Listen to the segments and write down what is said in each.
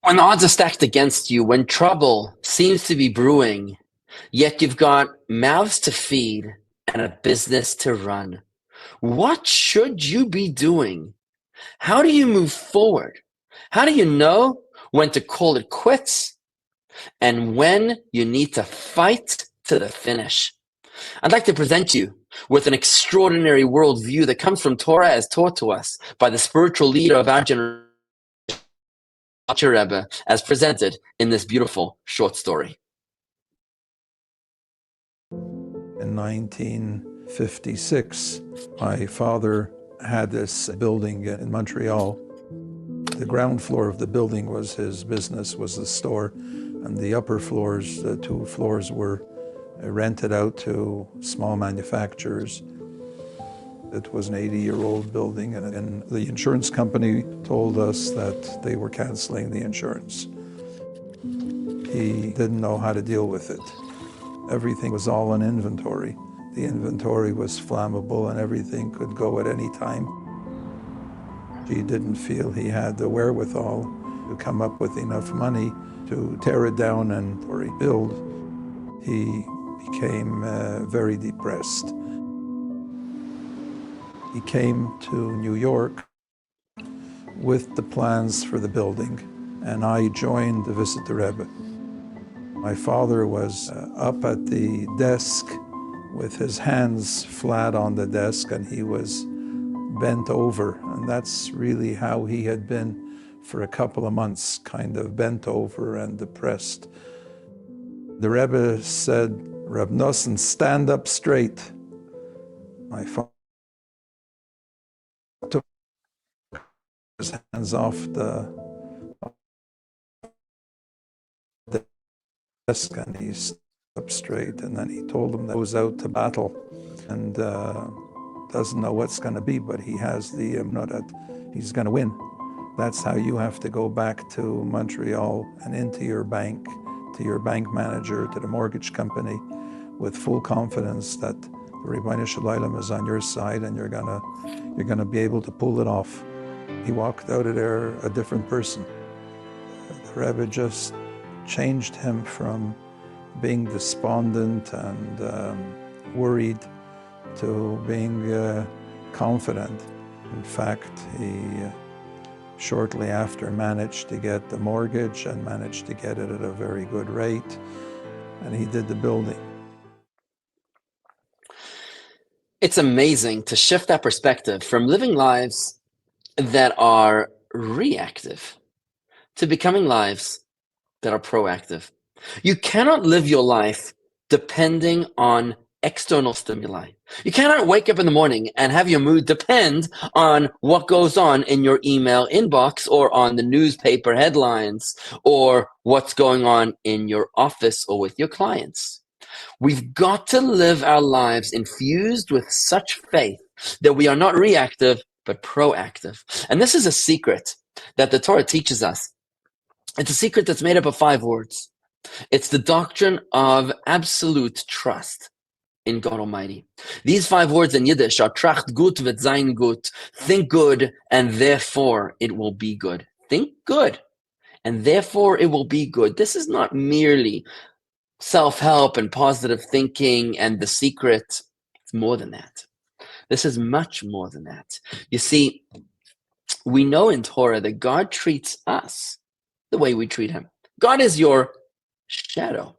When the odds are stacked against you, when trouble seems to be brewing, yet you've got mouths to feed and a business to run, what should you be doing? How do you move forward? How do you know when to call it quits and when you need to fight to the finish? I'd like to present you with an extraordinary worldview that comes from Torah as taught to us by the spiritual leader of our generation, Rebbe, as presented in this beautiful short story. In 1956, my father had this building in Montreal. The ground floor of the building was his business, was the store, and the upper floors, the 2 floors, were rented out to small manufacturers. It was an 80-year-old building, and the insurance company told us that they were canceling the insurance. He didn't know how to deal with it. Everything was all on inventory. The inventory was flammable and everything could go at any time. He didn't feel he had the wherewithal to come up with enough money to tear it down and rebuild. He became very depressed. He came to New York with the plans for the building, and I joined to visit the Rebbe. My father was up at the desk with his hands flat on the desk, and he was bent over, and that's really how he had been for a couple of months, kind of bent over and depressed. The Rebbe said, "Reb Nosson, stand up straight." My father took his hands off the desk and he stood up straight, and then he told him that he was out to battle and doesn't know what's going to be, but he has the know that he's going to win. That's how you have to go back to Montreal and into your bank, to your bank manager, to the mortgage company, with full confidence that the Rebbeinu Shalom is on your side and you're gonna be able to pull it off. He walked out of there a different person. The Rebbe just changed him from being despondent and worried to being confident. In fact, he shortly after managed to get the mortgage and managed to get it at a very good rate, and he did the building. It's amazing to shift that perspective from living lives that are reactive to becoming lives that are proactive. You cannot live your life depending on external stimuli. You cannot wake up in the morning and have your mood depend on what goes on in your email inbox or on the newspaper headlines or what's going on in your office or with your clients. We've got to live our lives infused with such faith that we are not reactive, but proactive. And this is a secret that the Torah teaches us. It's a secret that's made up of 5 words. It's the doctrine of absolute trust in God Almighty. These 5 words in Yiddish are tracht gut wird sein gut. Think good, and therefore it will be good. Think good, and therefore it will be good. This is not merely self-help and positive thinking and the secret. It's more than that. This is much more than that. You see, we know in Torah that God treats us the way we treat him. God is your shadow,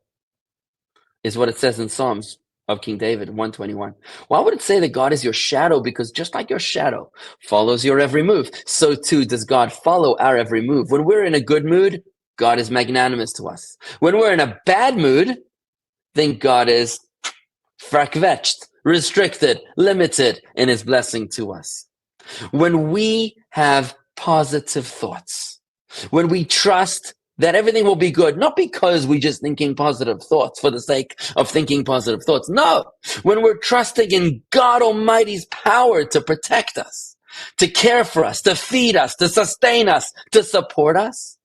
is what it says in Psalms of King David, 121. Why would it say that God is your shadow? Because just like your shadow follows your every move, so too does God follow our every move. When we're in a good mood, God is magnanimous to us. When we're in a bad mood, then God is verkvetched, restricted, limited in his blessing to us. When we have positive thoughts, when we trust that everything will be good, not because we're just thinking positive thoughts for the sake of thinking positive thoughts. No, when we're trusting in God Almighty's power to protect us, to care for us, to feed us, to sustain us, to support us,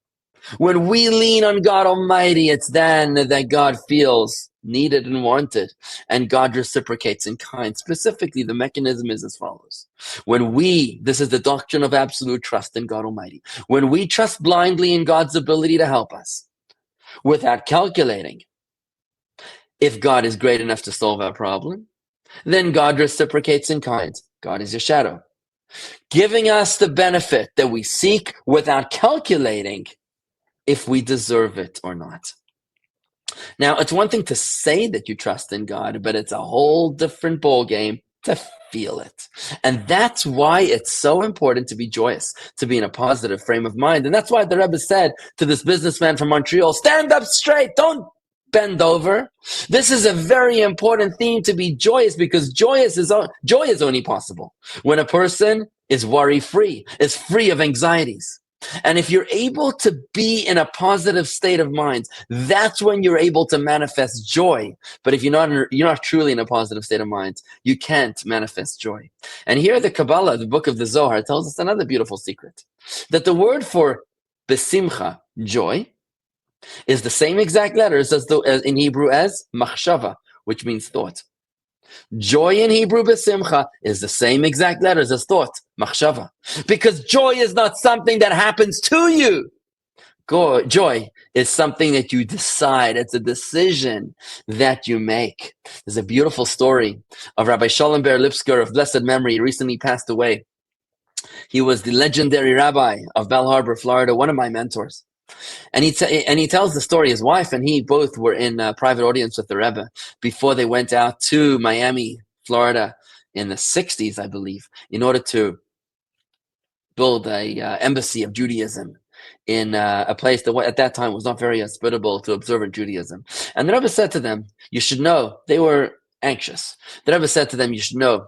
When we lean on God Almighty, it's then that God feels needed and wanted, and God reciprocates in kind. Specifically, the mechanism is as follows. This is the doctrine of absolute trust in God Almighty. When we trust blindly in God's ability to help us, without calculating if God is great enough to solve our problem, then God reciprocates in kind. God is your shadow, giving us the benefit that we seek without calculating if we deserve it or not. Now, it's one thing to say that you trust in God, but it's a whole different ballgame to feel it. And that's why it's so important to be joyous, to be in a positive frame of mind. And that's why the Rebbe said to this businessman from Montreal, stand up straight, don't bend over. This is a very important theme, to be joyous, because joy is only possible when a person is worry-free, is free of anxieties. And if you're able to be in a positive state of mind, that's when you're able to manifest joy. But if you're not truly in a positive state of mind, you can't manifest joy. And here the Kabbalah, the book of the Zohar, tells us another beautiful secret, that the word for besimcha, joy, is the same exact letters as in Hebrew as machshava, which means thought. Joy in Hebrew, besimcha, is the same exact letters as thought, machshava. Because joy is not something that happens to you. Joy is something that you decide. It's a decision that you make. There's a beautiful story of Rabbi Shalom Ber Lipsker of blessed memory. He recently passed away. He was the legendary rabbi of Bell Harbor, Florida, one of my mentors. And he tells the story. His wife and he both were in a private audience with the Rebbe before they went out to Miami, Florida, in the 60s, I believe, in order to build a embassy of Judaism in a place that at that time was not very hospitable to observant Judaism. And the Rebbe said to them, you should know, they were anxious. The Rebbe said to them, you should know,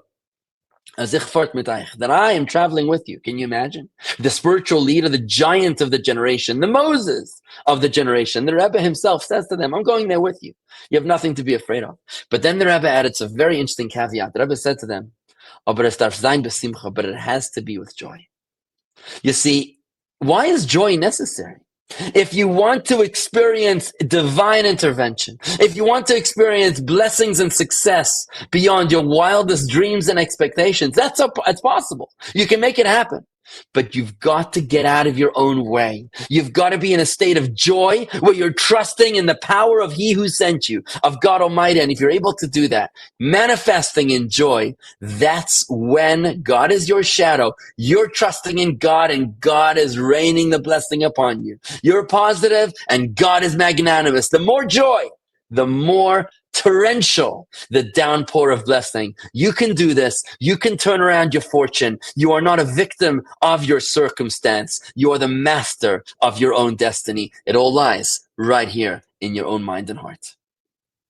that I am traveling with you. Can you imagine? The spiritual leader, the giant of the generation, the Moses of the generation. The Rebbe himself says to them, I'm going there with you. You have nothing to be afraid of. But then the Rebbe added a very interesting caveat. The Rebbe said to them, but it has to be with joy. You see, why is joy necessary? If you want to experience divine intervention, if you want to experience blessings and success beyond your wildest dreams and expectations, it's possible. You can make it happen. But you've got to get out of your own way. You've got to be in a state of joy where you're trusting in the power of He who sent you, of God Almighty. And if you're able to do that, manifesting in joy, that's when God is your shadow. You're trusting in God and God is raining the blessing upon you. You're positive and God is magnanimous. The more joy, the more torrential the downpour of blessing. You can do this. You can turn around your fortune. You are not a victim of your circumstance. You are the master of your own destiny. It all lies right here in your own mind and heart.